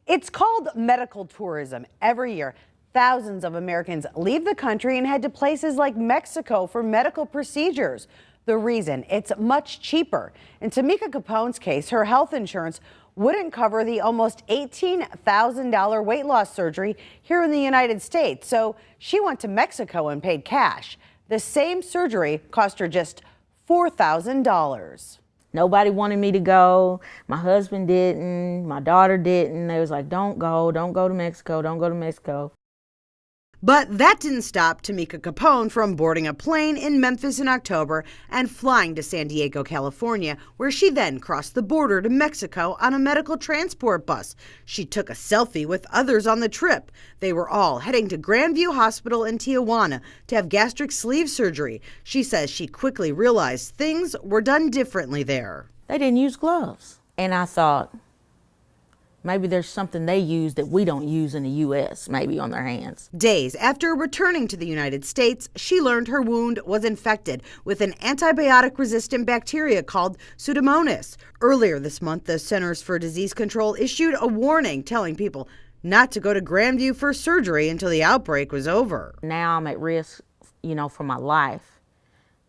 It's called medical tourism. Every year, thousands of Americans leave the country and head to places like Mexico for medical procedures. The reason, it's much cheaper. In Tamika Capone's case, her health insurance wouldn't cover the almost $18,000 weight loss surgery here in the United States. So she went to Mexico and paid cash. The same surgery cost her just $4,000. Nobody wanted me to go. My husband didn't. My daughter didn't. They was like, don't go to Mexico, don't go to Mexico. But that didn't stop Tamika Capone from boarding a plane in Memphis in October and flying to San Diego, California, where she then crossed the border to Mexico on a medical transport bus. She took a selfie with others on the trip. They were all heading to Grandview Hospital in Tijuana to have gastric sleeve surgery. She says she quickly realized things were done differently there. They didn't use gloves. And I thought, maybe there's something they use that we don't use in the U.S., maybe on their hands. Days after returning to the United States, she learned her wound was infected with an antibiotic-resistant bacteria called Pseudomonas. Earlier this month, the Centers for Disease Control issued a warning telling people not to go to Grandview for surgery until the outbreak was over. Now I'm at risk, for my life,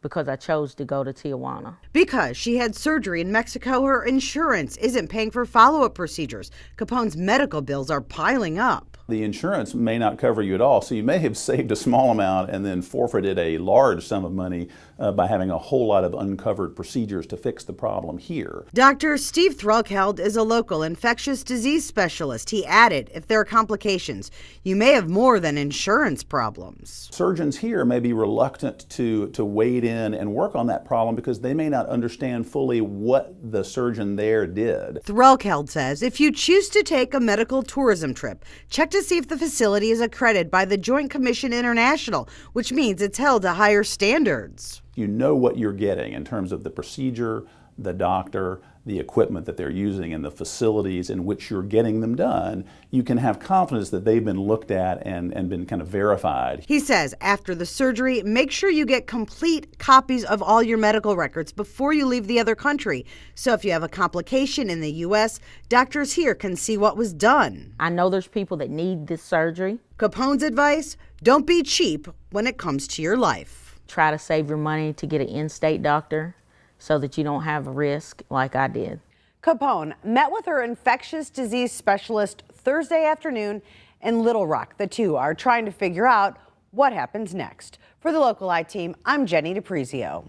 because I chose to go to Tijuana. Because she had surgery in Mexico, her insurance isn't paying for follow-up procedures. Capone's medical bills are piling up. The insurance may not cover you at all, so you may have saved a small amount and then forfeited a large sum of money by having a whole lot of uncovered procedures to fix the problem here. Dr. Steve Threlkeld is a local infectious disease specialist. He added, if there are complications, you may have more than insurance problems. Surgeons here may be reluctant to wade in and work on that problem because they may not understand fully what the surgeon there did. Threlkeld says if you choose to take a medical tourism trip, check to see if the facility is accredited by the Joint Commission International, which means it's held to higher standards. You know what you're getting in terms of the procedure, the doctor, the equipment that they're using, and the facilities in which you're getting them done. You can have confidence that they've been looked at and been kind of verified. He says after the surgery, make sure you get complete copies of all your medical records before you leave the other country. So if you have a complication in the U.S., doctors here can see what was done. I know there's people that need this surgery. Capone's advice, don't be cheap when it comes to your life. Try to save your money to get an in-state doctor so that you don't have a risk like I did. Capone met with her infectious disease specialist Thursday afternoon in Little Rock. The two are trying to figure out what happens next. For the Local Eye team, I'm Jenny DePrizio.